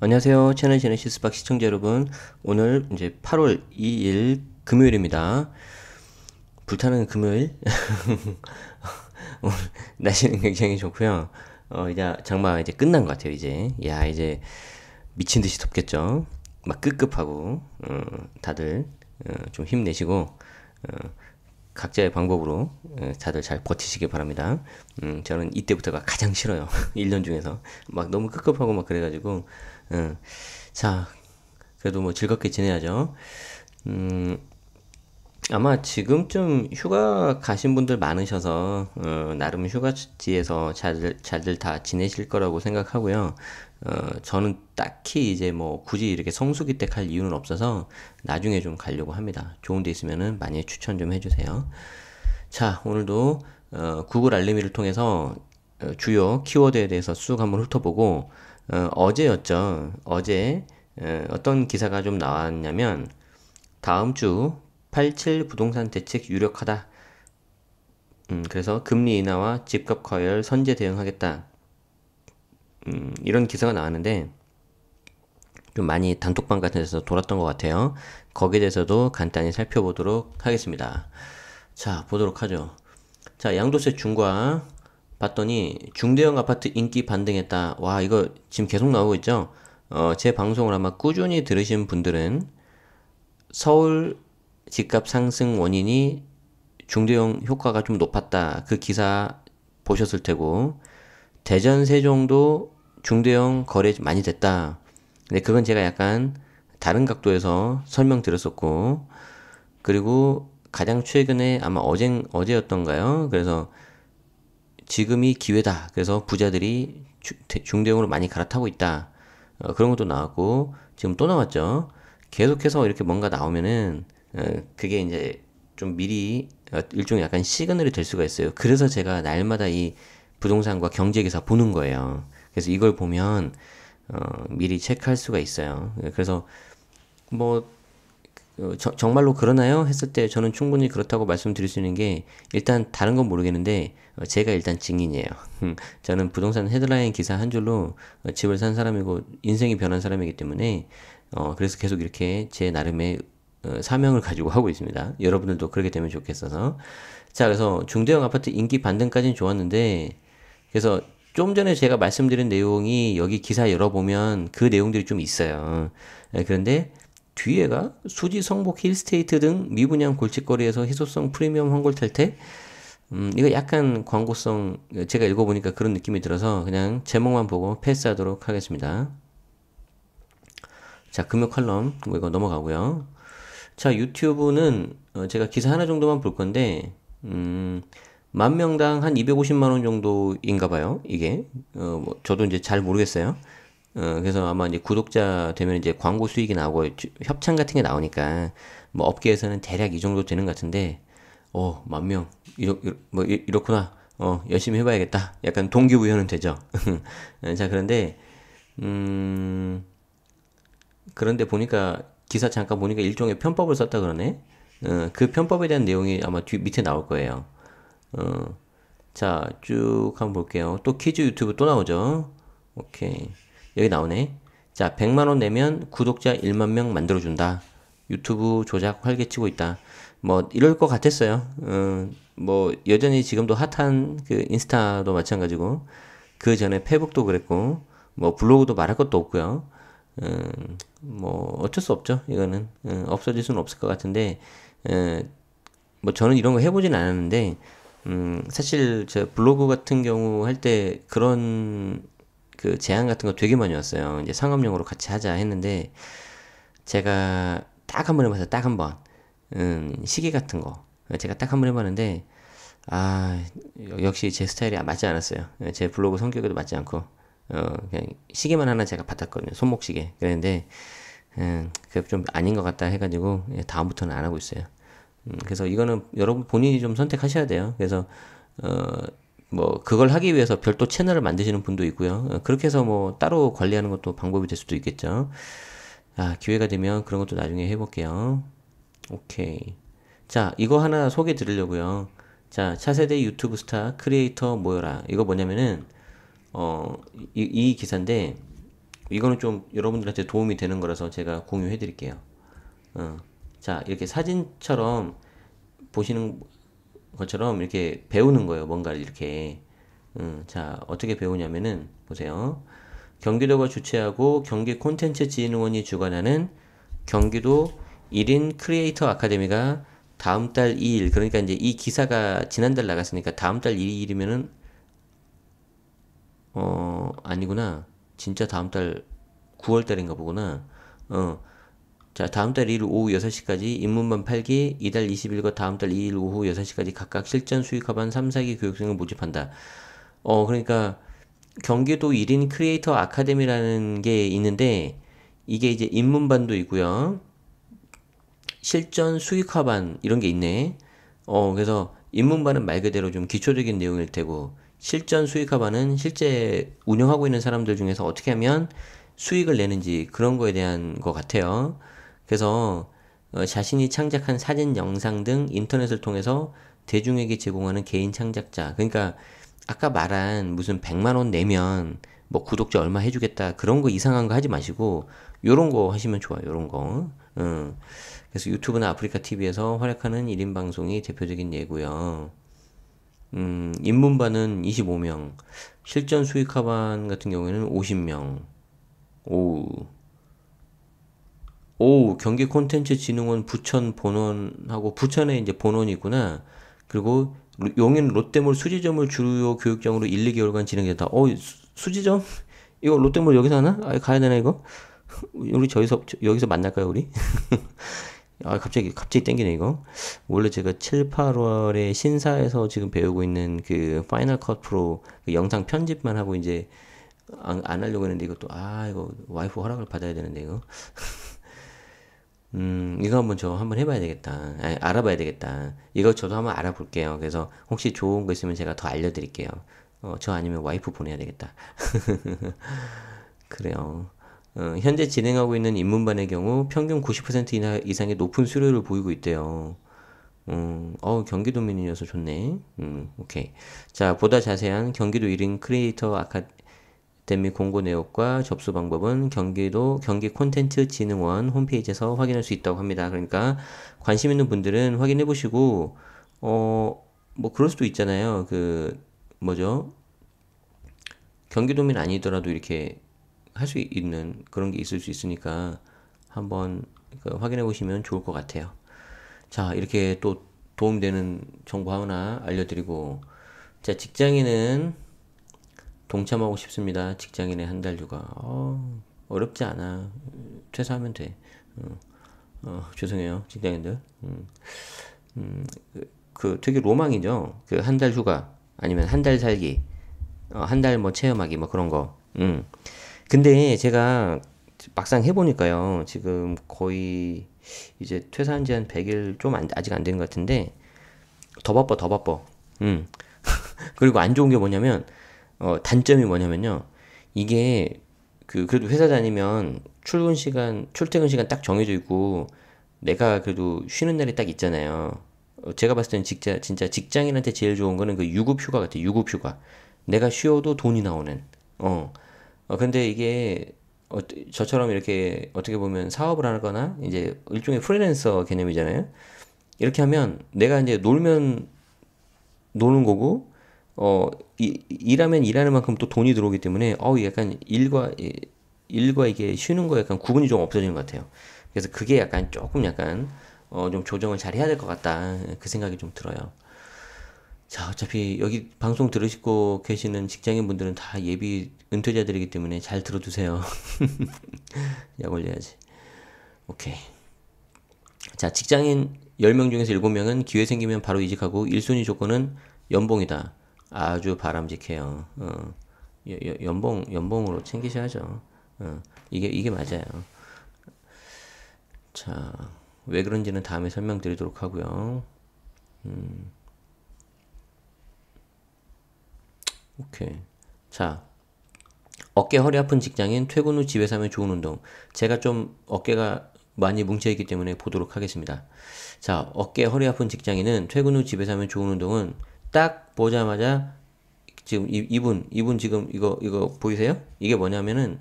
안녕하세요. 채널 제네시스 박 시청자 여러분. 오늘 이제 8월 2일 금요일입니다. 불타는 금요일. 오늘 날씨는 굉장히 좋고요. 이제 장마 이제 끝난 것 같아요, 이제. 야, 이제 미친 듯이 덥겠죠. 막 급급하고, 다들, 좀 힘내시고, 각자의 방법으로 다들 잘 버티시길 바랍니다. 저는 이때부터가 가장 싫어요. 1년 중에서. 막 너무 급급하고 막 그래가지고, 자, 그래도 뭐 즐겁게 지내야죠. 음, 아마 지금쯤 휴가 가신 분들 많으셔서, 나름 휴가지에서 잘들 다 지내실 거라고 생각하고요. 저는 딱히 이제 뭐 굳이 이렇게 성수기 때 갈 이유는 없어서 나중에 좀 가려고 합니다. 좋은 데 있으면은 많이 추천 좀 해주세요. 자, 오늘도 구글 알림이를 통해서 주요 키워드에 대해서 쑥 한번 훑어보고 어제였죠. 어제 어떤 기사가 좀 나왔냐면 다음 주 87 부동산 대책 유력하다. 그래서 금리 인하와 집값 과열 선제 대응하겠다. 이런 기사가 나왔는데 좀 많이 단톡방 같은 데서 돌았던 것 같아요. 거기에 대해서도 간단히 살펴보도록 하겠습니다. 자, 보도록 하죠. 자, 양도세 중과 봤더니 중대형 아파트 인기 반등했다. 와, 이거 지금 계속 나오고 있죠? 제 방송을 아마 꾸준히 들으신 분들은 서울 집값 상승 원인이 중대형 효과가 좀 높았다. 그 기사 보셨을 테고, 대전, 세종도 중대형 거래 많이 됐다. 근데 그건 제가 약간 다른 각도에서 설명드렸었고, 그리고 가장 최근에 아마 어제였던가요? 그래서 지금이 기회다. 그래서 부자들이 중대형으로 많이 갈아타고 있다. 그런 것도 나왔고, 지금 또 나왔죠. 계속해서 이렇게 뭔가 나오면은, 그게 이제 좀 미리 일종의 약간 시그널이 될 수가 있어요. 그래서 제가 날마다 이 부동산과 경제기사 보는 거예요. 그래서 이걸 보면, 미리 체크할 수가 있어요. 그래서 뭐 정말로 그러나요? 했을 때 저는 충분히 그렇다고 말씀드릴 수 있는 게 일단 다른 건 모르겠는데 제가 일단 증인이에요. 저는 부동산 헤드라인 기사 한 줄로 집을 산 사람이고 인생이 변한 사람이기 때문에 그래서 계속 이렇게 제 나름의 사명을 가지고 하고 있습니다. 여러분들도 그렇게 되면 좋겠어서. 자, 그래서 중대형 아파트 인기 반등까지는 좋았는데 그래서 좀 전에 제가 말씀드린 내용이 여기 기사 열어보면 그 내용들이 좀 있어요. 그런데 뒤에가 수지 성북 힐스테이트 등 미분양 골칫거리에서 희소성 프리미엄 환골 탈퇴? 이거 약간 광고성, 제가 읽어보니까 그런 느낌이 들어서 그냥 제목만 보고 패스하도록 하겠습니다. 자, 금요 칼럼, 뭐 이거 넘어가고요. 자, 유튜브는 제가 기사 하나 정도만 볼 건데, 만 명당 한 250만 원 정도인가 봐요, 이게. 뭐 저도 이제 잘 모르겠어요. 그래서 아마 이제 구독자 되면 이제 광고 수익이 나오고 협찬 같은 게 나오니까 뭐 업계에서는 대략 이 정도 되는 것 같은데, 만 명. 뭐 이렇구나. 열심히 해봐야겠다. 약간 동기부여는 되죠. 자, 그런데 보니까 기사 잠깐 보니까 일종의 편법을 썼다 그러네. 그 편법에 대한 내용이 아마 밑에 나올 거예요. 어, 자, 쭉 한번 볼게요. 또 키즈 유튜브 또 나오죠. 오케이. 여기 나오네. 자, 100만 원 내면 구독자 1만 명 만들어준다. 유튜브 조작 활개치고 있다. 뭐, 이럴 것 같았어요. 뭐, 여전히 지금도 핫한 그 인스타도 마찬가지고, 그 전에 페북도 그랬고, 뭐, 블로그도 말할 것도 없고요. 뭐, 어쩔 수 없죠. 이거는. 없어질 수는 없을 것 같은데, 뭐, 저는 이런 거 해보진 않았는데, 사실 저 블로그 같은 경우 할 때 그런 그 제안 같은 거 되게 많이 왔어요. 이제 상업용으로 같이 하자 했는데 제가 딱 한 번 해봤어요. 딱 한 번. 시계 같은 거. 제가 딱 한 번 해봤는데 아 역시 제 스타일이 맞지 않았어요. 제 블로그 성격에도 맞지 않고 그냥 시계만 하나 제가 받았거든요. 손목시계. 그랬는데 그게 좀 아닌 것 같다 해가지고 다음부터는 안 하고 있어요. 그래서 이거는 여러분 본인이 좀 선택하셔야 돼요. 그래서 뭐 그걸 하기 위해서 별도 채널을 만드시는 분도 있고요. 그렇게 해서 뭐 따로 관리하는 것도 방법이 될 수도 있겠죠. 아, 기회가 되면 그런 것도 나중에 해볼게요. 오케이. 자, 이거 하나 소개 드리려고요. 자, 차세대 유튜브 스타 크리에이터 모여라. 이거 뭐냐면은 이 기사인데 이거는 좀 여러분들한테 도움이 되는 거라서 제가 공유해 드릴게요. 자, 이렇게 사진처럼 보시는 것처럼 이렇게 배우는 거예요. 뭔가를 이렇게. 자, 어떻게 배우냐면은, 보세요. 경기도가 주최하고 경기 콘텐츠 진흥원이 주관하는 경기도 1인 크리에이터 아카데미가 다음 달 2일, 그러니까 이제 이 기사가 지난달 나갔으니까 다음 달 2일이면은, 아니구나. 진짜 다음 달 9월 달인가 보구나. 어, 자, 다음 달 2일 오후 6시까지 입문반 8기, 이달 20일과 다음 달 2일 오후 6시까지 각각 실전 수익화반 3, 4기 교육생을 모집한다. 그러니까 경기도 1인 크리에이터 아카데미라는 게 있는데 이게 이제 입문반도 있고요. 실전 수익화반 이런 게 있네. 그래서 입문반은 말 그대로 좀 기초적인 내용일 테고 실전 수익화반은 실제 운영하고 있는 사람들 중에서 어떻게 하면 수익을 내는지 그런 거에 대한 것 같아요. 그래서 자신이 창작한 사진, 영상 등 인터넷을 통해서 대중에게 제공하는 개인 창작자. 그러니까 아까 말한 무슨 100만 원 내면 뭐 구독자 얼마 해주겠다 그런 거 이상한 거 하지 마시고 요런 거 하시면 좋아요. 요런 거. 그래서 유튜브나 아프리카 TV에서 활약하는 1인 방송이 대표적인 예고요. 입문반은 25명, 실전 수익화반 같은 경우에는 50명. 오, 경기 콘텐츠 진흥원 부천 본원하고 부천에 이제 본원이 있구나. 그리고 용인 롯데몰 수지점을 주요 교육장으로 1, 2개월간 진행된다. 수지점? 이거 롯데몰 여기서 하나? 아, 가야 되나 이거? 우리 여기서 만날까요, 우리? 갑자기 땡기네, 이거. 원래 제가 7, 8월에 신사에서 지금 배우고 있는 그 파이널 컷 프로 그 영상 편집만 하고 이제 안 하려고 했는데 이것도, 이거 와이프 허락을 받아야 되는데, 이거. 이거 한번 해봐야 되겠다. 아니, 알아봐야 되겠다. 이거 저도 한번 알아볼게요. 그래서 혹시 좋은 거 있으면 제가 더 알려드릴게요. 저 아니면 와이프 보내야 되겠다. 그래요. 현재 진행하고 있는 입문반의 경우 평균 90% 이상의 높은 수료를 보이고 있대요. 경기도민이어서 좋네. 오케이. 자, 보다 자세한 경기도 1인 크리에이터 아카데미 공고 내역과 접수 방법은 경기 콘텐츠 진흥원 홈페이지에서 확인할 수 있다고 합니다. 그러니까 관심 있는 분들은 확인해 보시고, 뭐 그럴 수도 있잖아요. 뭐죠? 경기도민 아니더라도 이렇게 할 수 있는 그런 게 있을 수 있으니까 한번 확인해 보시면 좋을 것 같아요. 자, 이렇게 또 도움되는 정보 하나 알려드리고, 자, 직장인은 동참하고 싶습니다. 직장인의 한 달 휴가. 어렵지 않아. 퇴사하면 돼. 죄송해요, 직장인들. 되게 로망이죠. 그 한 달 휴가 아니면 한 달 살기, 한 달 뭐 체험하기 뭐 그런 거. 근데 제가 막상 해보니까요. 지금 거의 이제 퇴사한 지 한 100일 아직 안 되는 것 같은데 더 바빠, 더 바빠. 그리고 안 좋은 게 뭐냐면 단점이 뭐냐면요. 이게 그래도 회사 다니면 출퇴근 시간 딱 정해져 있고 내가 그래도 쉬는 날이 딱 있잖아요. 제가 봤을 때는 진짜 직장인한테 제일 좋은 거는 그 유급 휴가 같아요. 유급 휴가. 내가 쉬어도 돈이 나오는. 근데 이게 저처럼 이렇게 어떻게 보면 사업을 하거나 이제 일종의 프리랜서 개념이잖아요. 이렇게 하면 내가 이제 놀면 노는 거고 일하면 일하는 만큼 또 돈이 들어오기 때문에 약간 일과 이게 쉬는 거 약간 구분이 좀 없어지는 것 같아요. 그래서 그게 조금 좀 조정을 잘 해야 될 것 같다. 그 생각이 좀 들어요. 자, 어차피 여기 방송 들으시고 계시는 직장인 분들은 다 예비 은퇴자들이기 때문에 잘 들어두세요. 약 올려야지. 오케이. 자, 직장인 10명 중에서 7명은 기회 생기면 바로 이직하고 1순위 조건은 연봉이다. 아주 바람직해요. 연봉으로 챙기셔야죠. 이게 맞아요. 자, 왜 그런지는 다음에 설명드리도록 하고요. 오케이. 자, 어깨 허리 아픈 직장인 퇴근 후 집에서 하면 좋은 운동. 제가 좀 어깨가 많이 뭉쳐있기 때문에 보도록 하겠습니다. 자, 어깨 허리 아픈 직장인은 퇴근 후 집에서 하면 좋은 운동은 딱 보자마자 지금 이분 지금 이거 보이세요? 이게 뭐냐면은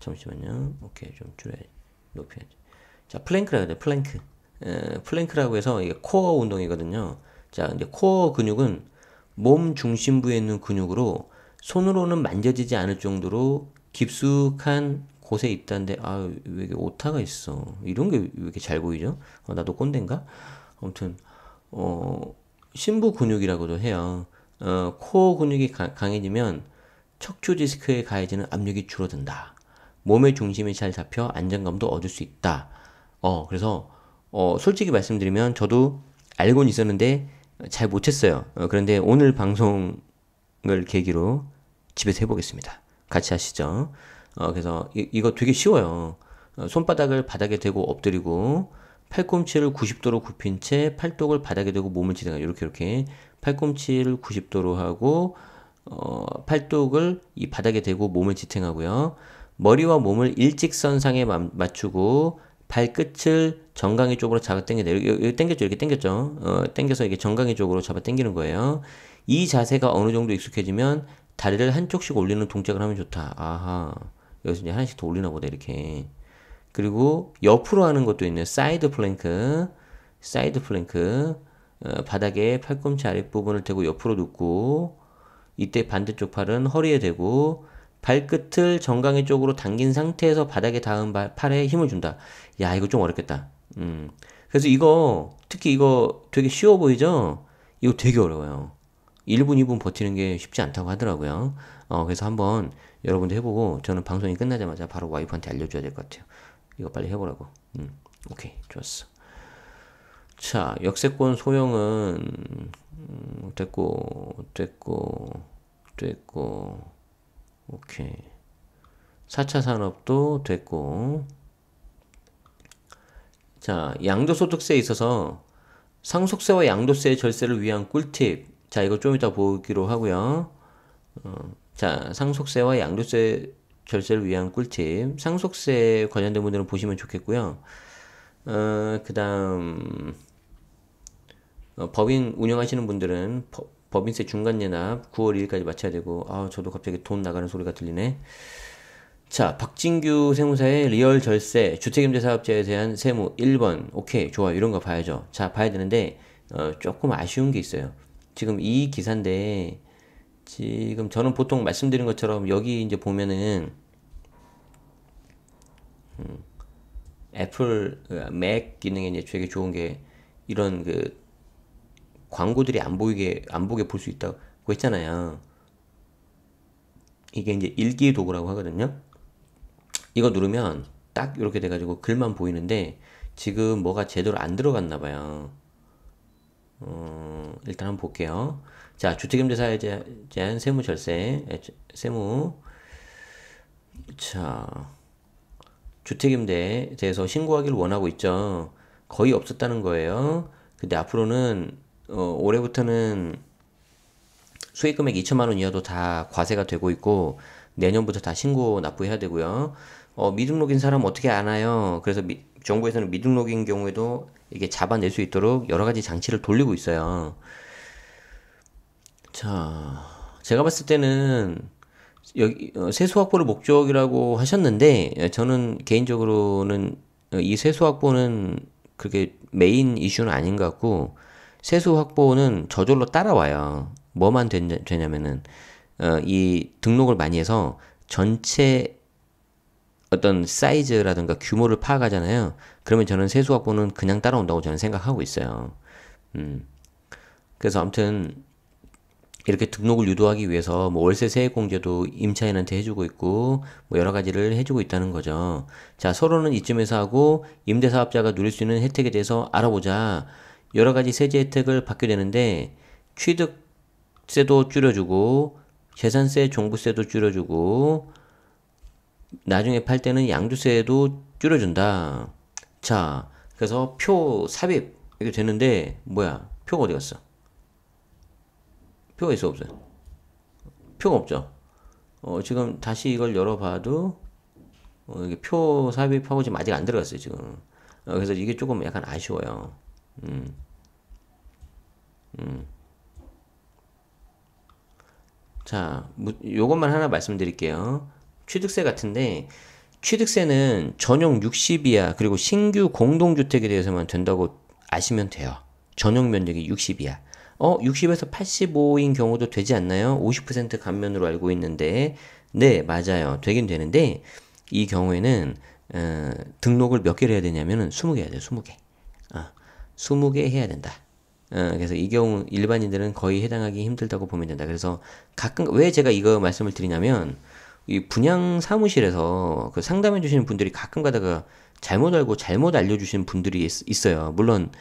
잠시만요. 오케이, 좀 줄여야지. 높여야지. 자, 플랭크라고 해야 돼, 플랭크. 플랭크라고 해서 이게 코어 운동이거든요. 자, 이제 코어 근육은 몸 중심부에 있는 근육으로 손으로는 만져지지 않을 정도로 깊숙한 곳에 있다는데, 아, 왜 이게 오타가 있어. 이런 게 왜 이렇게 잘 보이죠? 나도 꼰대인가? 아무튼, 심부 근육이라고도 해요. 코어 근육이 강해지면 척추 디스크에 가해지는 압력이 줄어든다. 몸의 중심이 잘 잡혀 안정감도 얻을 수 있다. 그래서, 솔직히 말씀드리면 저도 알고는 있었는데 잘 못했어요. 그런데 오늘 방송을 계기로 집에서 해보겠습니다. 같이 하시죠. 그래서 이거 되게 쉬워요. 손바닥을 바닥에 대고 엎드리고 팔꿈치를 90도로 굽힌 채 팔뚝을 바닥에 대고 몸을 지탱하고 이렇게 팔꿈치를 90도로 하고 팔뚝을 이 바닥에 대고 몸을 지탱하고요. 머리와 몸을 일직선상에 맞추고 발끝을 정강이 쪽으로 잡아 당겨내. 여기 당겼죠? 이렇게 당겼죠? 당겨서 이게 정강이 쪽으로 잡아 당기는 거예요. 이 자세가 어느 정도 익숙해지면 다리를 한쪽씩 올리는 동작을 하면 좋다. 아하. 여기서 이제 하나씩 더 올리나 보다, 이렇게. 그리고 옆으로 하는 것도 있네요. 사이드 플랭크. 사이드 플랭크. 바닥에 팔꿈치 아랫부분을 대고 옆으로 눕고, 이때 반대쪽 팔은 허리에 대고, 발끝을 정강이 쪽으로 당긴 상태에서 바닥에 닿은 팔에 힘을 준다. 야, 이거 좀 어렵겠다. 그래서 이거, 특히 이거 되게 쉬워 보이죠? 이거 되게 어려워요. 1분, 2분 버티는 게 쉽지 않다고 하더라고요. 그래서 한번 여러분도 해보고, 저는 방송이 끝나자마자 바로 와이프한테 알려줘야 될 것 같아요. 이거 빨리 해보라고. 오케이, 좋았어. 자, 역세권 소형은, 됐고, 오케이. 4차 산업도 됐고. 자, 양도소득세에 있어서 상속세와 양도세 절세를 위한 꿀팁. 자, 이거 좀 이따 보기로 하고요. 자, 상속세와 양도세 절세를 위한 꿀팁. 상속세 관련된 분들은 보시면 좋겠고요. 그 다음, 법인 운영하시는 분들은 법인세 중간예납 9월 2일까지 마쳐야 되고, 저도 갑자기 돈 나가는 소리가 들리네. 자, 박진규 세무사의 리얼 절세, 주택임대사업자에 대한 세무 1번. 오케이, 좋아. 이런 거 봐야죠. 자, 봐야 되는데, 조금 아쉬운 게 있어요. 지금 이 기사인데, 지금 저는 보통 말씀드린 것처럼 여기 이제 보면은, 애플, 맥 기능에 이제 되게 좋은 게, 이런 광고들이 안 보게 볼 수 있다고 했잖아요. 이게 이제 읽기 도구라고 하거든요. 이거 누르면 딱 이렇게 돼가지고 글만 보이는데 지금 뭐가 제대로 안 들어갔나 봐요. 일단 한번 볼게요. 자, 주택임대사에 대한 세무절세, 세무. 자, 주택임대에 대해서 신고하기를 원하고 있죠. 거의 없었다는 거예요. 근데 앞으로는 올해부터는 수익금액 2천만 원 이하도 다 과세가 되고 있고 내년부터 다 신고 납부해야 되고요. 미등록인 사람 어떻게 아나요? 그래서 정부에서는 미등록인 경우에도 이게 잡아낼 수 있도록 여러 가지 장치를 돌리고 있어요. 자, 제가 봤을 때는 여기 세수 확보를 목적이라고 하셨는데 저는 개인적으로는 이 세수 확보는 그게 메인 이슈는 아닌 것 같고 세수 확보는 저절로 따라와요. 뭐만 되냐면은 이 등록을 많이 해서 전체 어떤 사이즈라든가 규모를 파악하잖아요. 그러면 저는 세수 확보는 그냥 따라온다고 저는 생각하고 있어요. 그래서 아무튼 이렇게 등록을 유도하기 위해서 뭐 월세 세액공제도 임차인한테 해주고 있고 뭐 여러 가지를 해주고 있다는 거죠. 자, 서로는 이쯤에서 하고 임대사업자가 누릴 수 있는 혜택에 대해서 알아보자. 여러 가지 세제 혜택을 받게 되는데 취득세도 줄여주고 재산세, 종부세도 줄여주고 나중에 팔 때는 양도세도 줄여준다. 자, 그래서 표 삽입 이게 되는데 뭐야? 표가 어디 갔어? 표가 있어 없어요? 표가 없죠. 지금 다시 이걸 열어봐도 이게 표 삽입하고 지금 아직 안 들어갔어요 지금. 그래서 이게 조금 약간 아쉬워요. 자, 요것만 하나 말씀드릴게요. 취득세 같은데, 취득세는 전용 60이야, 그리고 신규 공동주택에 대해서만 된다고 아시면 돼요. 전용 면적이 60이야. 60에서 85인 경우도 되지 않나요? 50% 감면으로 알고 있는데, 네, 맞아요. 되긴 되는데, 이 경우에는, 등록을 몇 개를 해야 되냐면은 20개 해야 돼요, 20개. 20개 해야 된다. 그래서 이 경우 일반인들은 거의 해당하기 힘들다고 보면 된다. 그래서 가끔, 왜 제가 이거 말씀을 드리냐면, 이 분양 사무실에서 그 상담해 주시는 분들이 가끔 가다가 잘못 알고 잘못 알려주시는 분들이 있어요. 물론,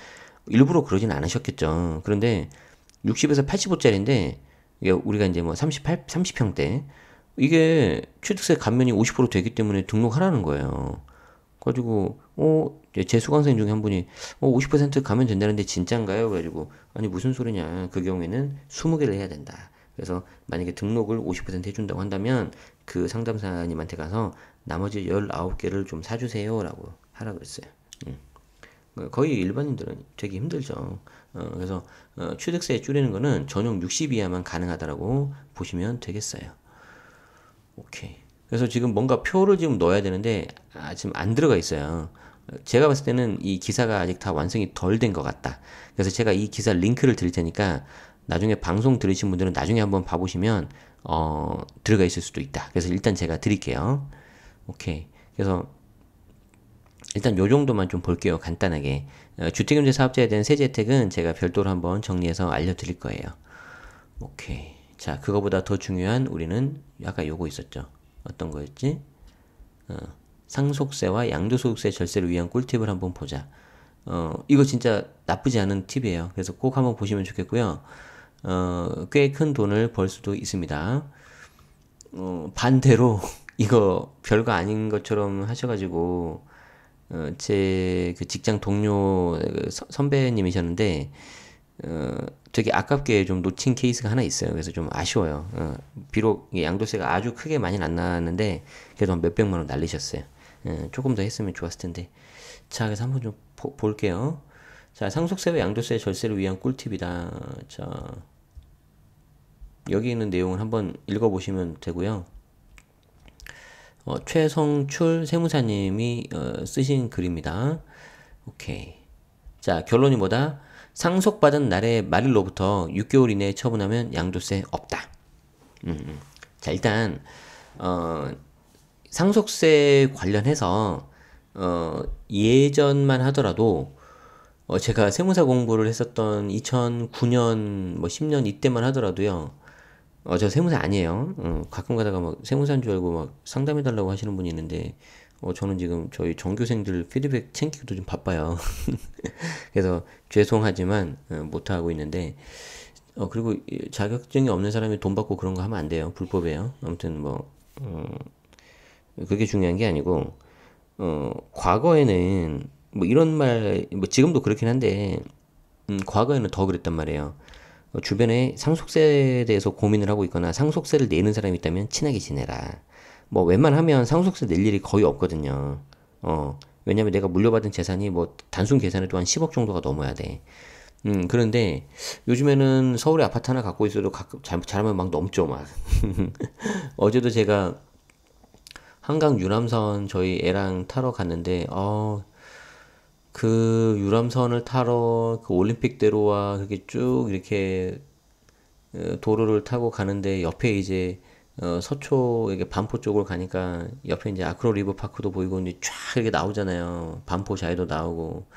일부러 그러진 않으셨겠죠. 그런데 60에서 85짜리인데, 우리가 이제 뭐 30평대, 이게 취득세 감면이 50% 되기 때문에 등록하라는 거예요. 가지고 이제 제 수강생 중에 한 분이 50% 가면 된다는데 진짠가요? 그래가지고 아니 무슨 소리냐. 그 경우에는 20개를 해야 된다. 그래서 만약에 등록을 50% 해준다고 한다면 그 상담사님한테 가서 나머지 19개를 좀 사주세요라고 하라 그랬어요. 거의 일반인들은 되게 힘들죠. 그래서 취득세 줄이는 거는 전용 60 이하만 가능하다라고 보시면 되겠어요. 오케이. 그래서 지금 뭔가 표를 지금 넣어야 되는데 지금 안 들어가 있어요. 제가 봤을 때는 이 기사가 아직 다 완성이 덜 된 것 같다. 그래서 제가 이 기사 링크를 드릴 테니까 나중에 방송 들으신 분들은 나중에 한번 봐보시면 들어가 있을 수도 있다. 그래서 일단 제가 드릴게요. 오케이. 그래서 일단 요 정도만 좀 볼게요. 간단하게. 주택임대 사업자에 대한 세제 혜택은 제가 별도로 한번 정리해서 알려드릴 거예요. 오케이. 자, 그거보다 더 중요한 우리는 아까 요거 있었죠. 어떤 거였지? 상속세와 양도소득세 절세를 위한 꿀팁을 한번 보자. 이거 진짜 나쁘지 않은 팁이에요. 그래서 꼭 한번 보시면 좋겠고요. 꽤 큰 돈을 벌 수도 있습니다. 반대로 이거 별거 아닌 것처럼 하셔가지고 제 그 직장 동료 선배님이셨는데 되게 아깝게 좀 놓친 케이스가 하나 있어요. 그래서 좀 아쉬워요. 비록 양도세가 아주 크게 많이는 안 나왔는데 그래도 한 몇백만 원 날리셨어요. 조금 더 했으면 좋았을 텐데. 자, 그래서 한번 좀 볼게요. 자, 상속세와 양도세 절세를 위한 꿀팁이다. 자, 여기 있는 내용을 한번 읽어보시면 되고요. 최성출 세무사님이 쓰신 글입니다. 오케이. 자, 결론이 뭐다? 상속받은 날의 말일로부터 6개월 이내에 처분하면 양도세 없다. 자, 일단 상속세 관련해서 예전만 하더라도 제가 세무사 공부를 했었던 2009년 뭐 10년 이때만 하더라도요. 저 세무사 아니에요. 가끔 가다가 막 세무사인 줄 알고 막 상담해달라고 하시는 분이 있는데, 저는 지금 저희 전교생들 피드백 챙기기도 좀 바빠요. 그래서 죄송하지만 못하고 있는데, 그리고 자격증이 없는 사람이 돈 받고 그런 거 하면 안 돼요. 불법이에요. 아무튼 뭐, 그게 중요한 게 아니고, 과거에는 뭐 이런 말, 뭐 지금도 그렇긴 한데, 과거에는 더 그랬단 말이에요. 주변에 상속세에 대해서 고민을 하고 있거나 상속세를 내는 사람이 있다면 친하게 지내라. 뭐 웬만하면 상속세 낼 일이 거의 없거든요. 왜냐면 내가 물려받은 재산이 뭐 단순 계산해도 한 10억 정도가 넘어야 돼. 그런데 요즘에는 서울에 아파트 하나 갖고 있어도 가끔 잘하면 막 넘죠, 막. 어제도 제가 한강 유람선 저희 애랑 타러 갔는데, 그 유람선을 타러 그 올림픽대로와 그렇게 쭉 이렇게 도로를 타고 가는데 옆에 이제 서초 이게 반포 쪽으로 가니까 옆에 이제 아크로 리버 파크도 보이고 이제 쫙 이렇게 나오잖아요. 반포 자이도 나오고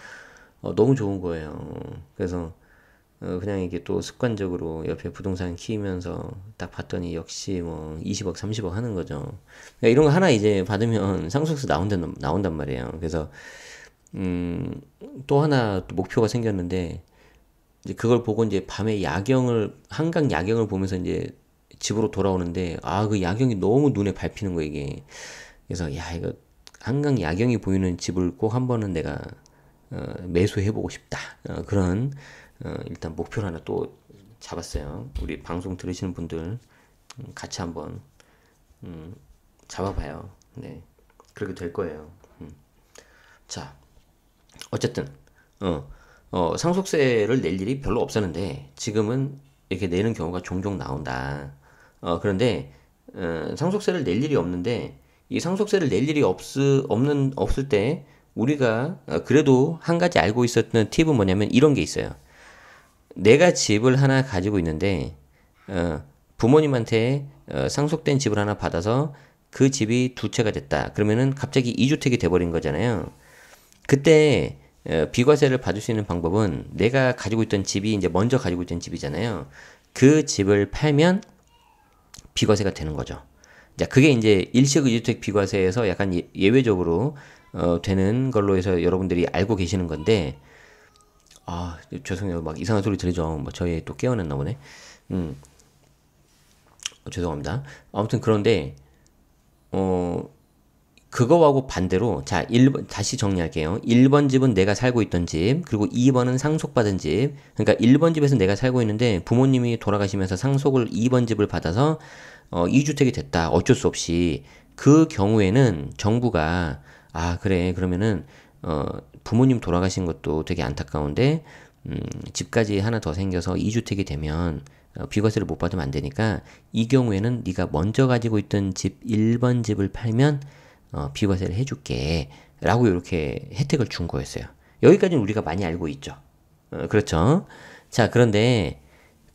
너무 좋은 거예요. 그래서 그냥 이게 또 습관적으로 옆에 부동산 키우면서 딱 봤더니 역시 뭐 20억, 30억 하는 거죠. 그러니까 이런 거 하나 이제 받으면 상속세 나온단 말이에요. 그래서 또 하나 또 목표가 생겼는데, 이제 그걸 보고 이제 밤에 한강 야경을 보면서 이제 집으로 돌아오는데, 그 야경이 너무 눈에 밟히는 거야, 이게. 그래서, 야, 이거, 한강 야경이 보이는 집을 꼭 한 번은 내가, 매수해보고 싶다. 그런, 일단 목표를 하나 또 잡았어요. 우리 방송 들으시는 분들, 같이 한번, 잡아봐요. 네. 그렇게 될 거예요. 자. 어쨌든 상속세를 낼 일이 별로 없었는데 지금은 이렇게 내는 경우가 종종 나온다. 그런데 상속세를 낼 일이 없는데 이 상속세를 낼 일이 없을 때 우리가 그래도 한 가지 알고 있었던 팁은 뭐냐면 이런 게 있어요. 내가 집을 하나 가지고 있는데 부모님한테 상속된 집을 하나 받아서 그 집이 두 채가 됐다. 그러면은 갑자기 이주택이 돼버린 거잖아요. 그때 비과세를 받을 수 있는 방법은 내가 가지고 있던 집이 이제 먼저 가지고 있던 집이잖아요. 그 집을 팔면 비과세가 되는 거죠. 자, 그게 이제 일시의주택 비과세에서 약간 예외적으로 되는 걸로 해서 여러분들이 알고 계시는 건데, 죄송해요. 막 이상한 소리 들리죠. 뭐 저희 또 깨어났나 보네. 죄송합니다. 아무튼 그런데 그거하고 반대로 자, 1번 다시 정리할게요. 1번 집은 내가 살고 있던 집, 그리고 2번은 상속받은 집. 그러니까 1번 집에서 내가 살고 있는데 부모님이 돌아가시면서 상속을 2번 집을 받아서 2주택이 됐다. 어쩔 수 없이. 그 경우에는 정부가 그래. 그러면은 부모님 돌아가신 것도 되게 안타까운데 집까지 하나 더 생겨서 2주택이 되면 비과세를 못 받으면 안 되니까 이 경우에는 네가 먼저 가지고 있던 집 1번 집을 팔면 비과세를 해줄게 라고 이렇게 혜택을 준 거였어요. 여기까지는 우리가 많이 알고 있죠. 그렇죠. 자, 그런데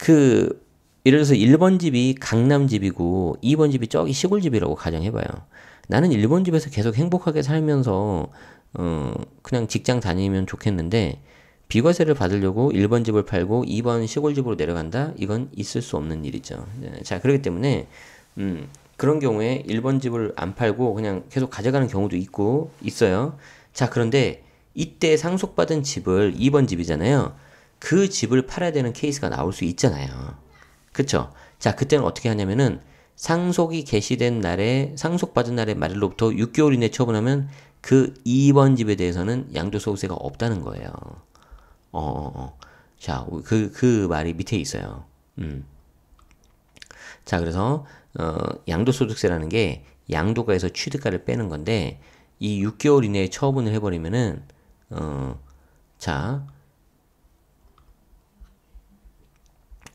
예를 들어서 1번 집이 강남 집이고 2번 집이 저기 시골 집이라고 가정해봐요. 나는 1번 집에서 계속 행복하게 살면서 그냥 직장 다니면 좋겠는데 비과세를 받으려고 1번 집을 팔고 2번 시골 집으로 내려간다? 이건 있을 수 없는 일이죠. 자, 그렇기 때문에 그런 경우에 1번 집을 안 팔고 그냥 계속 가져가는 경우도 있어요. 자, 그런데 이때 상속받은 집을 2번 집이잖아요. 그 집을 팔아야 되는 케이스가 나올 수 있잖아요. 그쵸? 자, 그때는 어떻게 하냐면은 상속이 개시된 날에 상속받은 날의 말일로부터 6개월 이내 처분하면 그 2번 집에 대해서는 양도소득세가 없다는 거예요. 자, 그 말이 밑에 있어요. 자, 그래서 양도소득세라는 게 양도가에서 취득가를 빼는 건데 이 6개월 이내에 처분을 해버리면은 자,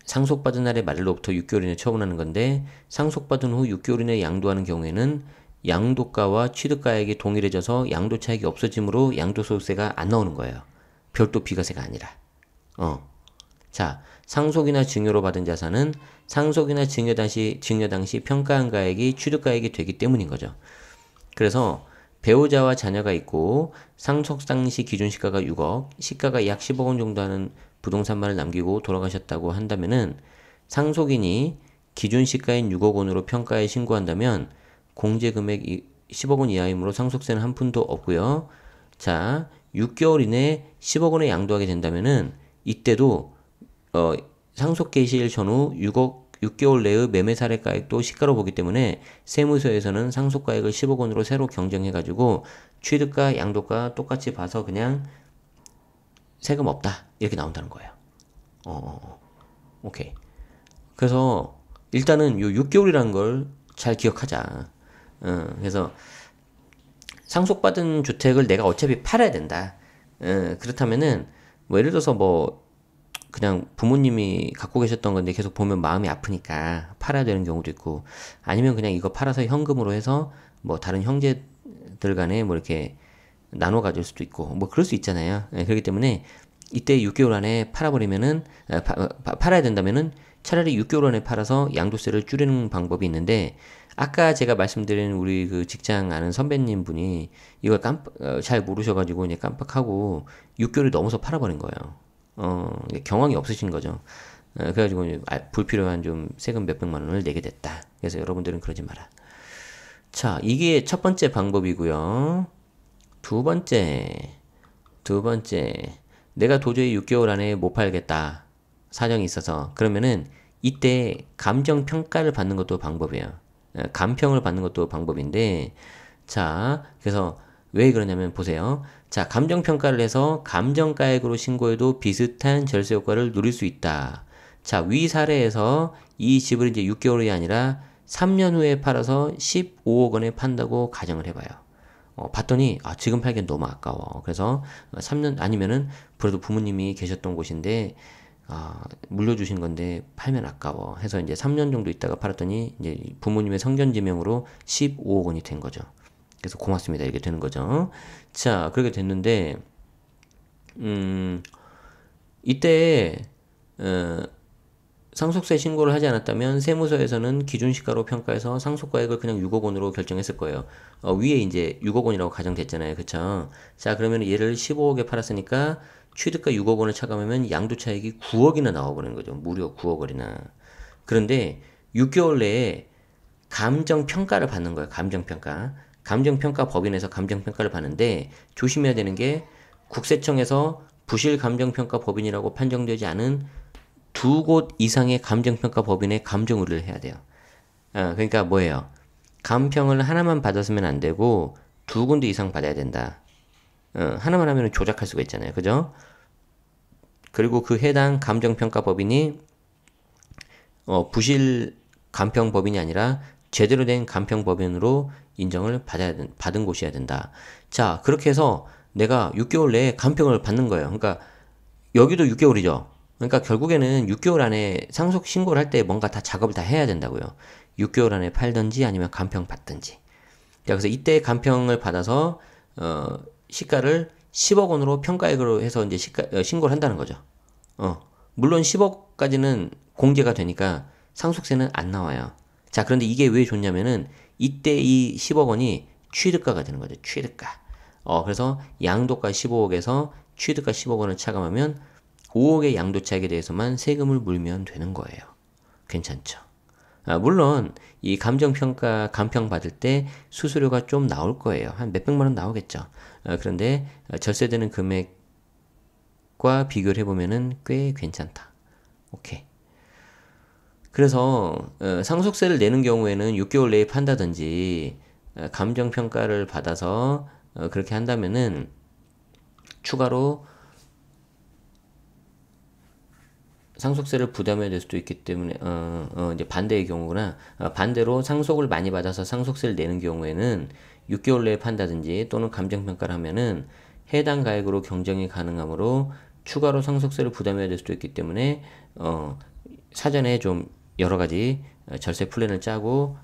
상속받은 날의 말일로부터 6개월 이내에 처분하는 건데 상속받은 후 6개월 이내에 양도하는 경우에는 양도가와 취득가액이 동일해져서 양도 차익이 없어지므로 양도소득세가 안 나오는 거예요. 별도 비과세가 아니라. 자, 상속이나 증여로 받은 자산은 상속이나 증여 당시 평가한 가액이 취득가액이 되기 때문인 거죠. 그래서 배우자와 자녀가 있고 상속 당시 기준 시가가 6억, 시가가 약 10억 원 정도 하는 부동산만을 남기고 돌아가셨다고 한다면은 상속인이 기준 시가인 6억 원으로 평가에 신고한다면 공제 금액이 10억 원 이하이므로 상속세는 한 푼도 없고요. 자, 6개월 이내에 10억 원에 양도하게 된다면은 이때도 상속 개시일 전후 6개월 내의 매매 사례가액도 시가로 보기 때문에 세무서에서는 상속가액을 10억 원으로 새로 경정해가지고 취득가, 양도가 똑같이 봐서 그냥 세금 없다 이렇게 나온다는 거예요. 오케이. 그래서 일단은 요 6개월이라는 걸 잘 기억하자. 그래서 상속받은 주택을 내가 어차피 팔아야 된다. 그렇다면은 뭐 예를 들어서 뭐 그냥 부모님이 갖고 계셨던 건데 계속 보면 마음이 아프니까 팔아야 되는 경우도 있고 아니면 그냥 이거 팔아서 현금으로 해서 뭐 다른 형제들 간에 뭐 이렇게 나눠 가질 수도 있고 뭐 그럴 수 있잖아요. 그렇기 때문에 이때 6개월 안에 팔아버리면은 팔아야 된다면은 차라리 6개월 안에 팔아서 양도세를 줄이는 방법이 있는데 아까 제가 말씀드린 우리 그 직장 아는 선배님 분이 이걸 잘 모르셔가지고 이제 깜빡하고 6개월이 넘어서 팔아버린 거예요. 경황이 없으신 거죠. 그래가지고 불필요한 좀 세금 몇백만 원을 내게 됐다. 그래서 여러분들은 그러지 마라. 자, 이게 첫 번째 방법이고요. 두 번째, 내가 도저히 6개월 안에 못 팔겠다. 사정이 있어서. 그러면은 이때 감정평가를 받는 것도 방법이에요. 감평을 받는 것도 방법인데, 자, 그래서 왜 그러냐면 보세요. 자, 감정평가를 해서 감정가액으로 신고해도 비슷한 절세 효과를 누릴 수 있다. 자, 위 사례에서 이 집을 이제 6개월이 아니라 3년 후에 팔아서 15억 원에 판다고 가정을 해봐요. 봤더니 지금 팔기엔 너무 아까워. 그래서 3년 아니면은 그래도 부모님이 계셨던 곳인데 물려주신 건데 팔면 아까워 해서 이제 3년 정도 있다가 팔았더니 이제 부모님의 성견지명으로 15억 원이 된 거죠. 그래서 고맙습니다 이렇게 되는 거죠. 자, 그렇게 됐는데 이때 상속세 신고를 하지 않았다면 세무서에서는 기준시가로 평가해서 상속가액을 그냥 6억 원으로 결정했을 거예요. 위에 이제 6억 원이라고 가정됐잖아요. 그쵸? 자, 그러면 얘를 15억에 팔았으니까 취득가 6억 원을 차감하면 양도차익이 9억이나 나와버리는 거죠. 무려 9억 원이나. 그런데 6개월 내에 감정평가를 받는 거예요. 감정평가. 감정평가 법인에서 감정평가를 받는데 조심해야 되는 게 국세청에서 부실 감정평가 법인이라고 판정되지 않은 2곳 이상의 감정평가 법인에 감정 의뢰를 해야 돼요. 그러니까 뭐예요? 감평을 하나만 받았으면 안 되고 2군데 이상 받아야 된다. 하나만 하면 조작할 수가 있잖아요. 그죠? 그리고 그 해당 감정평가 법인이 부실 감평 법인이 아니라 제대로 된 감평 법인으로 인정을 받은 곳이어야 된다. 자, 그렇게 해서 내가 6개월 내에 감평을 받는 거예요. 그러니까 여기도 6개월이죠. 그러니까 결국에는 6개월 안에 상속 신고를 할 때 뭔가 다 작업을 다 해야 된다고요. 6개월 안에 팔든지 아니면 감평 받든지. 자, 그래서 이때 감평을 받아서 시가를 10억 원으로 평가액으로 해서 이제 신고를 한다는 거죠. 물론 10억까지는 공제가 되니까 상속세는 안 나와요. 자, 그런데 이게 왜 좋냐면은 이때 이 10억 원이 취득가가 되는 거죠. 취득가. 그래서 양도가 15억에서 취득가 10억 원을 차감하면 5억의 양도차익에 대해서만 세금을 물면 되는 거예요. 괜찮죠? 물론 이 감정평가 감평 받을 때 수수료가 좀 나올 거예요. 한 몇백만 원 나오겠죠. 그런데 절세되는 금액과 비교를 해보면은 꽤 괜찮다. 오케이. 그래서 상속세를 내는 경우에는 6개월 내에 판다든지 감정평가를 받아서 그렇게 한다면은 추가로 상속세를 부담해야 될 수도 있기 때문에 이제 반대의 경우구나. 반대로 상속을 많이 받아서 상속세를 내는 경우에는 6개월 내에 판다든지 또는 감정평가를 하면은 해당 가액으로 경정이 가능하므로 추가로 상속세를 부담해야 될 수도 있기 때문에 사전에 좀 여러 가지 절세 플랜을 짜고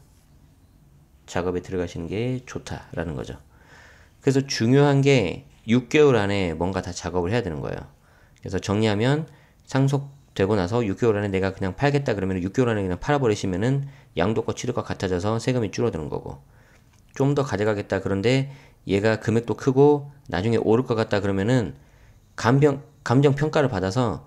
작업에 들어가시는 게 좋다라는 거죠. 그래서 중요한 게 6개월 안에 뭔가 다 작업을 해야 되는 거예요. 그래서 정리하면 상속되고 나서 6개월 안에 내가 그냥 팔겠다 그러면 6개월 안에 그냥 팔아버리시면은 양도과 취득과 같아져서 세금이 줄어드는 거고, 좀 더 가져가겠다 그런데 얘가 금액도 크고 나중에 오를 것 같다 그러면은 감정평가를 받아서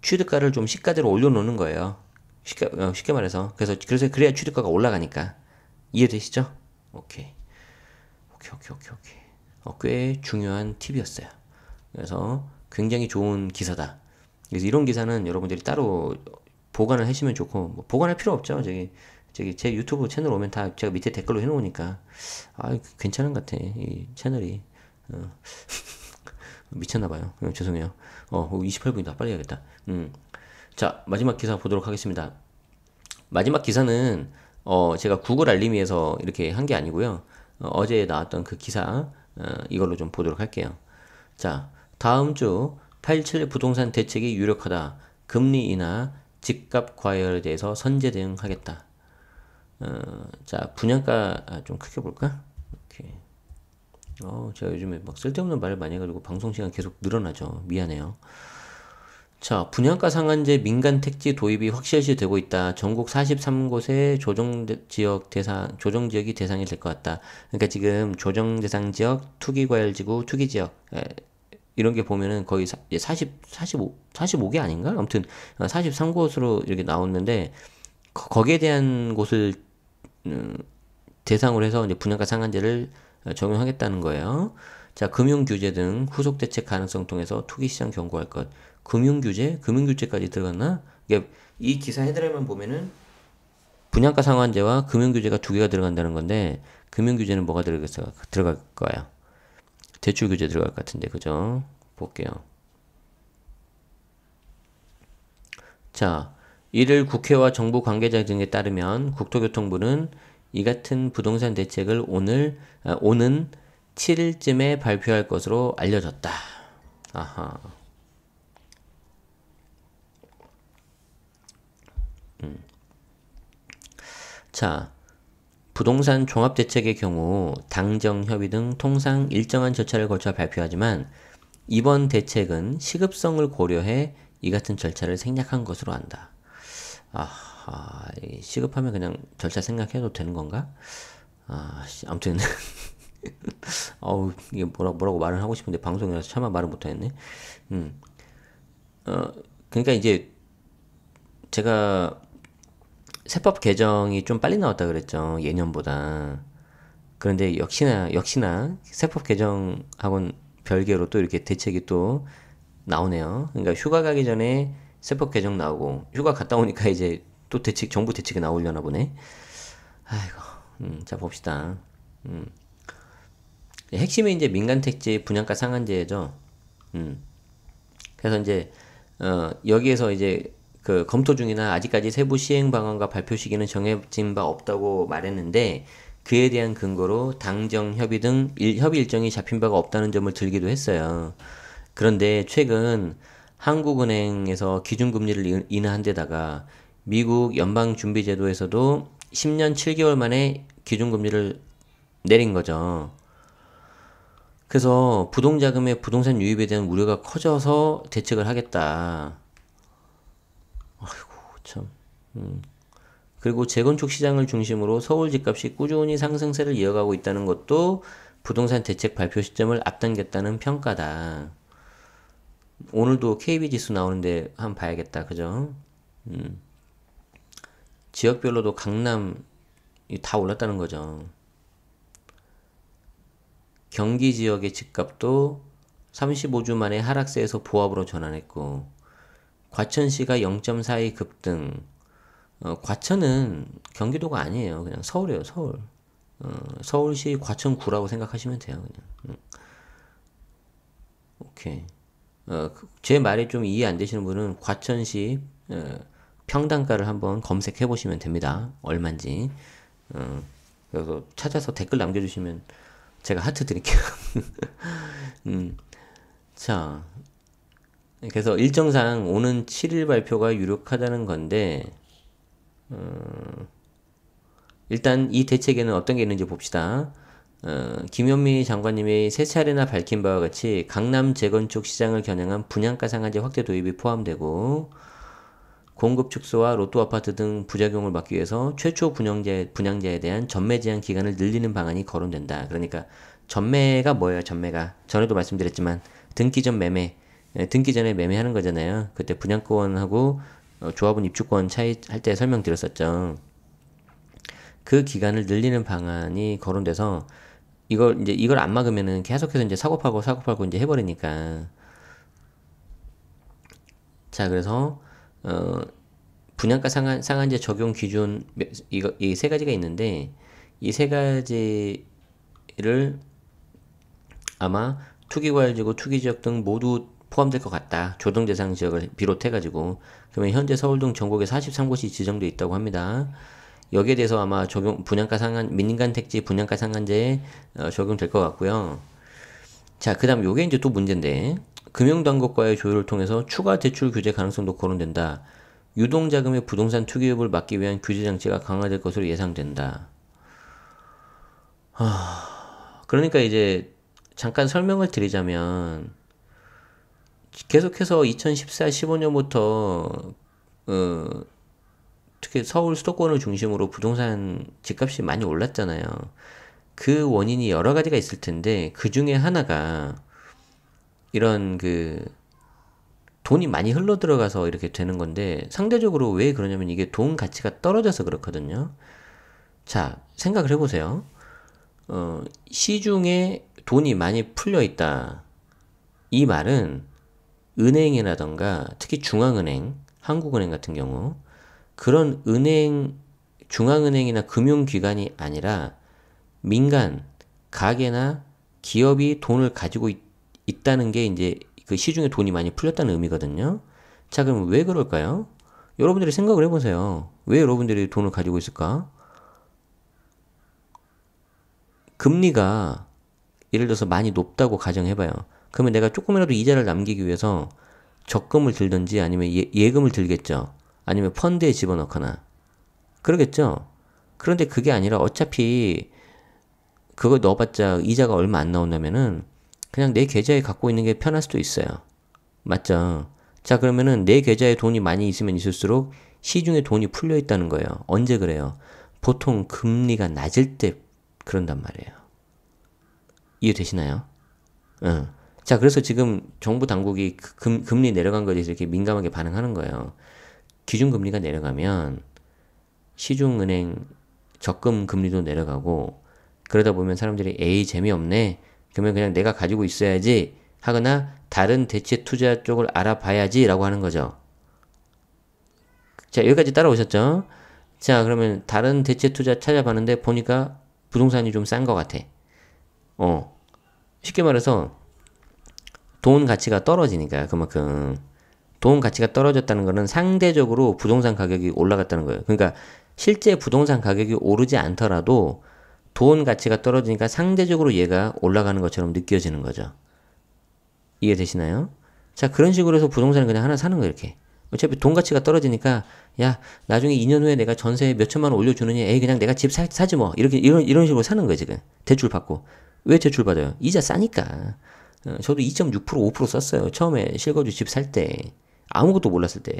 취득가를 좀 시가대로 올려놓는 거예요. 쉽게 말해서. 그래서 그래야 취득가가 올라가니까. 이해되시죠? 오케이. 꽤 중요한 팁이었어요. 그래서 굉장히 좋은 기사다. 그래서 이런 기사는 여러분들이 따로 보관을 하시면 좋고, 뭐 보관할 필요 없죠. 저기 제 유튜브 채널 오면 다 제가 밑에 댓글로 해놓으니까 괜찮은 것 같아. 이 채널이 미쳤나봐요. 죄송해요. 28분이다. 빨리 해야겠다. 자, 마지막 기사 보도록 하겠습니다. 마지막 기사는 제가 구글 알림이에서 이렇게 한 게 아니고요. 어제 나왔던 그 기사 이걸로 좀 보도록 할게요. 자, 다음 주 8.27 부동산 대책이 유력하다. 금리 인하, 집값 과열에 대해서 선제 대응하겠다. 자, 분양가 좀 크게 볼까? 이렇게. 제가 요즘에 막 쓸데없는 말을 많이 해가지고 방송 시간 계속 늘어나죠. 미안해요. 자, 분양가 상한제 민간 택지 도입이 확실시 되고 있다. 전국 43곳의 조정 지역이 대상이 될 것 같다. 그러니까 지금 조정 대상 지역, 투기 과열 지구, 투기 지역 이런 게 보면은 거의 45개 아닌가? 아무튼 43곳으로 이렇게 나오는데 거기에 대한 곳을 대상으로 해서 이제 분양가 상한제를 적용하겠다는 거예요. 자, 금융규제 등 후속 대책 가능성 통해서 투기시장 경고할 것. 금융규제? 금융규제까지 들어갔나? 이 기사 헤드라인만 보면은 분양가 상한제와 금융규제가 두 개가 들어간다는 건데, 금융규제는 뭐가 들어갈 거예요? 대출규제 들어갈 것 같은데, 그죠? 볼게요. 자, 이를 국회와 정부 관계자 등에 따르면 국토교통부는 이 같은 부동산 대책을 오는 7일쯤에 발표할 것으로 알려졌다. 아하. 자, 부동산 종합대책의 경우 당정, 협의 등 통상 일정한 절차를 거쳐 발표하지만 이번 대책은 시급성을 고려해 이 같은 절차를 생략한 것으로 안다. 시급하면 그냥 절차 생략해도 되는 건가? 아무튼 이게 뭐라고 말을 하고 싶은데 방송이라서 차마 말을 못하겠네. 그러니까 이제 제가 세법 개정이 좀 빨리 나왔다 그랬죠. 예년보다. 그런데 역시나 세법 개정하고는 별개로 또 이렇게 대책이 또 나오네요. 그러니까 휴가 가기 전에 세법 개정 나오고 휴가 갔다 오니까 이제 또 정부 대책이 나오려나 보네. 아이고, 자 봅시다. 핵심이 이제 민간택지 분양가 상한제죠. 그래서 이제 여기에서 이제 그 검토 중이나 아직까지 세부 시행 방안과 발표 시기는 정해진 바 없다고 말했는데 그에 대한 근거로 당정 협의 등 협의 일정이 잡힌 바가 없다는 점을 들기도 했어요. 그런데 최근 한국은행에서 기준금리를 인하한 데다가 미국 연방준비제도에서도 10년 7개월 만에 기준금리를 내린 거죠. 그래서 부동자금의 부동산 유입에 대한 우려가 커져서 대책을 하겠다. 아이고 참. 그리고 재건축 시장을 중심으로 서울 집값이 꾸준히 상승세를 이어가고 있다는 것도 부동산 대책 발표 시점을 앞당겼다는 평가다. 오늘도 KB 지수 나오는데 한번 봐야겠다. 그죠? 지역별로도 강남 다 올랐다는 거죠. 경기 지역의 집값도 35주 만에 하락세에서 보합으로 전환했고 과천시가 0.42 급등. 과천은 경기도가 아니에요. 그냥 서울이에요. 서울. 서울시 과천구라고 생각하시면 돼요. 그냥. 오케이. 제 말이 좀 이해 안 되시는 분은 과천시 평당가를 한번 검색해 보시면 됩니다. 얼마인지. 그래서 찾아서 댓글 남겨주시면 제가 하트 드릴게요. 자, 그래서 일정상 오는 7일 발표가 유력하다는 건데 일단 이 대책에는 어떤 게 있는지 봅시다. 김현미 장관님이 세 차례나 밝힌 바와 같이 강남 재건축 시장을 겨냥한 분양가 상한제 확대 도입이 포함되고 공급 축소와 로또 아파트 등 부작용을 막기 위해서 최초 분양자에 대한 전매 제한 기간을 늘리는 방안이 거론된다. 그러니까 전매가 뭐예요? 전매가 전에도 말씀드렸지만 등기 전 매매, 등기 전에 매매하는 거잖아요. 그때 분양권하고 조합원 입주권 차이 할 때 설명드렸었죠. 그 기간을 늘리는 방안이 거론돼서 이걸 안 막으면은 계속해서 이제 사고 팔고 이제 해버리니까. 자, 그래서 분양가 상한제 적용 기준 이 세 가지가 있는데 이 세 가지를 아마 투기과열지구, 투기지역 등 모두 포함될 것 같다. 조정대상 지역을 비롯해가지고 그러면 현재 서울 등 전국에 43곳이 지정되어 있다고 합니다. 여기에 대해서 아마 민간택지 분양가 상한제에 적용될 것 같고요. 자, 그 다음 요게 이제 또 문제인데 금융당국과의 조율을 통해서 추가 대출 규제 가능성도 거론된다. 유동자금의 부동산 투기율을 막기 위한 규제 장치가 강화될 것으로 예상된다. 그러니까 이제 잠깐 설명을 드리자면 계속해서 2014, 15년부터 특히 서울 수도권을 중심으로 부동산 집값이 많이 올랐잖아요. 그 원인이 여러 가지가 있을 텐데 그 중에 하나가 이런 돈이 많이 흘러 들어가서 이렇게 되는 건데 상대적으로 왜 그러냐면 이게 돈 가치가 떨어져서 그렇거든요. 자, 생각을 해보세요. 시중에 돈이 많이 풀려 있다. 이 말은 은행이라던가 특히 중앙은행, 한국은행 같은 경우 그런 중앙은행이나 금융기관이 아니라 민간, 가게나 기업이 돈을 가지고 있다는 게 이제 그 시중에 돈이 많이 풀렸다는 의미거든요. 자, 그럼 왜 그럴까요? 여러분들이 생각을 해보세요. 왜 여러분들이 돈을 가지고 있을까? 금리가 예를 들어서 많이 높다고 가정해봐요. 그러면 내가 조금이라도 이자를 남기기 위해서 적금을 들든지 아니면 예금을 들겠죠. 아니면 펀드에 집어넣거나 그러겠죠. 그런데 그게 아니라 어차피 그거 넣어봤자 이자가 얼마 안 나온다면은 그냥 내 계좌에 갖고 있는 게 편할 수도 있어요. 맞죠? 자, 그러면은 내 계좌에 돈이 많이 있으면 있을수록 시중에 돈이 풀려 있다는 거예요. 언제 그래요? 보통 금리가 낮을 때 그런단 말이에요. 이해되시나요? 응. 자, 그래서 지금 정부 당국이 금리 내려간 거에 대해서 이렇게 민감하게 반응하는 거예요. 기준금리가 내려가면 시중은행 적금 금리도 내려가고 그러다 보면 사람들이 에이 재미없네. 그러면 그냥 내가 가지고 있어야지 하거나 다른 대체 투자 쪽을 알아봐야지 라고 하는 거죠. 자, 여기까지 따라오셨죠? 자, 그러면 다른 대체 투자 찾아봤는데 보니까 부동산이 좀 싼 것 같아. 어, 쉽게 말해서 돈 가치가 떨어지니까 그만큼 돈 가치가 떨어졌다는 거는 상대적으로 부동산 가격이 올라갔다는 거예요. 그러니까 실제 부동산 가격이 오르지 않더라도 돈 가치가 떨어지니까 상대적으로 얘가 올라가는 것처럼 느껴지는 거죠. 이해되시나요? 자, 그런 식으로 해서 부동산을 그냥 하나 사는 거예요, 이렇게. 어차피 돈 가치가 떨어지니까, 야, 나중에 2년 후에 내가 전세 몇 천만 원 올려주느니, 에이, 그냥 내가 집 사지 뭐. 이런 식으로 사는 거예요, 지금. 대출 받고. 왜 대출 받아요? 이자 싸니까. 저도 2.6%, 5% 썼어요. 처음에 실거주 집 살 때. 아무것도 몰랐을 때.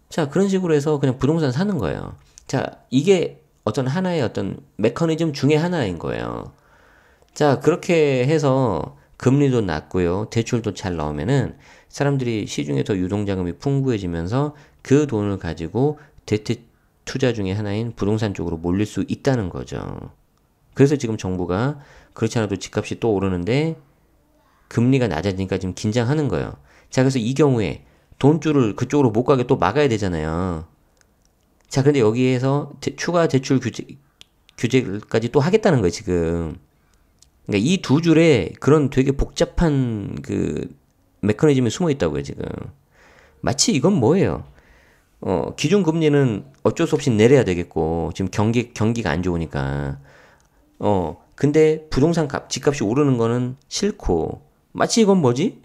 자, 그런 식으로 해서 그냥 부동산 사는 거예요. 자, 이게 어떤 하나의 어떤 메커니즘 중에 하나인 거예요. 자, 그렇게 해서 금리도 낮고요. 대출도 잘 나오면은 사람들이 시중에 더 유동자금이 풍부해지면서 그 돈을 가지고 대체 투자 중에 하나인 부동산 쪽으로 몰릴 수 있다는 거죠. 그래서 지금 정부가 그렇지 않아도 집값이 또 오르는데 금리가 낮아지니까 지금 긴장하는 거예요. 자, 그래서 이 경우에 돈줄을 그쪽으로 못 가게 또 막아야 되잖아요. 자, 근데 여기에서 추가 대출 규제까지 또 하겠다는 거예요, 지금. 그러니까 이 두 줄에 그런 되게 복잡한 그 메커니즘이 숨어 있다고요, 지금. 마치 이건 뭐예요? 기준 금리는 어쩔 수 없이 내려야 되겠고, 지금 경기가 안 좋으니까. 근데 부동산 집값이 오르는 거는 싫고, 마치 이건 뭐지?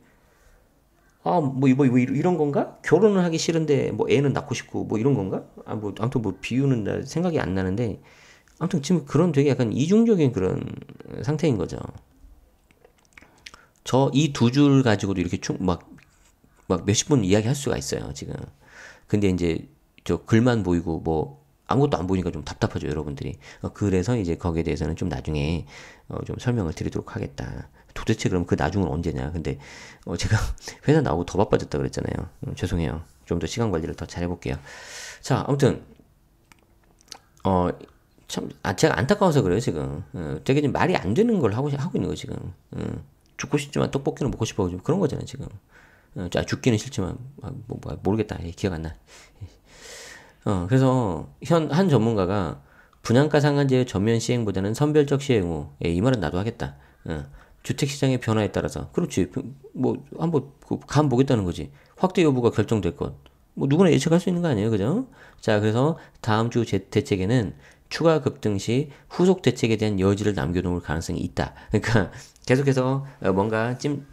아, 뭐, 이런 건가? 결혼을 하기 싫은데, 뭐, 애는 낳고 싶고, 뭐, 이런 건가? 아, 뭐, 아무튼 뭐, 비유는 나 생각이 안 나는데, 아무튼 지금 그런 되게 약간 이중적인 그런 상태인 거죠. 이 두 줄 가지고도 이렇게 막 몇십 분 이야기 할 수가 있어요, 지금. 근데 이제, 저 글만 보이고, 뭐, 아무것도 안 보이니까 좀 답답하죠, 여러분들이. 그래서 이제 거기에 대해서는 좀 나중에, 좀 설명을 드리도록 하겠다. 도대체 그럼 그 나중은 언제냐. 근데, 제가 회사 나오고 더 바빠졌다 그랬잖아요. 죄송해요. 좀 더 시간 관리를 더 잘 해볼게요. 자, 아무튼, 어, 참, 제가 안타까워서 그래요, 지금. 되게 좀 말이 안 되는 걸 하고 있는 거예요, 지금. 죽고 싶지만 떡볶이는 먹고 싶어. 좀 그런 거잖아요, 지금. 죽기는 싫지만, 모르겠다. 기억 안 나. 그래서, 한 전문가가 분양가 상한제의 전면 시행보다는 선별적 시행 후, 이 말은 나도 하겠다. 주택시장의 변화에 따라서. 그렇지. 뭐, 한번, 감 보겠다는 거지. 확대 여부가 결정될 것. 뭐, 누구나 예측할 수 있는 거 아니에요, 그죠? 자, 그래서 다음 주 대책에는 추가 급등 시 후속 대책에 대한 여지를 남겨놓을 가능성이 있다. 그러니까 계속해서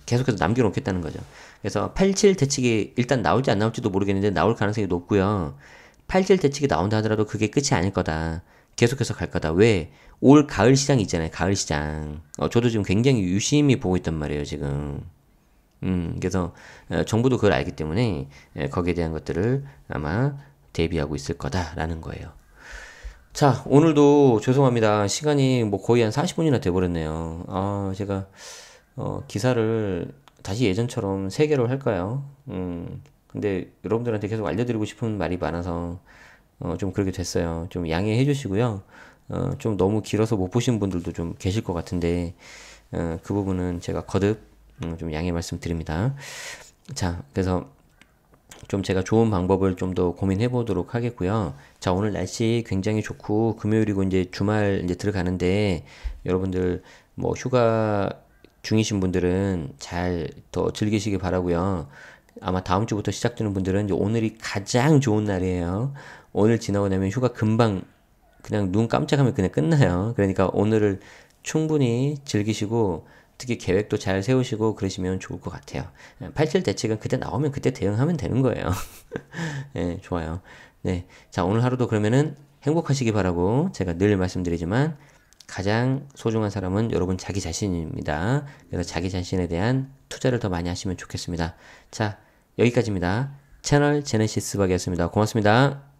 계속해서 남겨놓겠다는 거죠. 그래서 87 대책이 일단 나올지 안 나올지도 모르겠는데 나올 가능성이 높고요. 87 대책이 나온다 하더라도 그게 끝이 아닐 거다. 계속해서 갈 거다. 왜? 올 가을 시장 있잖아요. 가을 시장. 저도 지금 굉장히 유심히 보고 있단 말이에요, 지금. 그래서 정부도 그걸 알기 때문에 거기에 대한 것들을 아마 대비하고 있을 거다라는 거예요. 자, 오늘도 죄송합니다. 시간이 뭐 거의 한 40분이나 돼버렸네요. 제가, 기사를 다시 예전처럼 3개로 할까요? 근데 여러분들한테 계속 알려드리고 싶은 말이 많아서, 좀 그렇게 됐어요. 좀 양해해 주시고요. 좀 너무 길어서 못 보신 분들도 좀 계실 것 같은데, 그 부분은 제가 거듭, 좀 양해 말씀드립니다. 자, 그래서, 좀 제가 좋은 방법을 좀 더 고민해 보도록 하겠고요. 자, 오늘 날씨 굉장히 좋고 금요일이고 이제 주말 이제 들어가는데 여러분들 뭐 휴가 중이신 분들은 잘 더 즐기시기 바라고요. 아마 다음 주부터 시작되는 분들은 이제 오늘이 가장 좋은 날이에요. 오늘 지나고 나면 휴가 금방 그냥 눈 깜짝하면 그냥 끝나요. 그러니까 오늘을 충분히 즐기시고 특히 계획도 잘 세우시고 그러시면 좋을 것 같아요. 87 대책은 그때 나오면 그때 대응하면 되는 거예요. 네, 좋아요. 네. 자, 오늘 하루도 그러면은 행복하시기 바라고 제가 늘 말씀드리지만 가장 소중한 사람은 여러분 자기 자신입니다. 그래서 자기 자신에 대한 투자를 더 많이 하시면 좋겠습니다. 자, 여기까지입니다. 채널 제네시스 박이었습니다. 고맙습니다.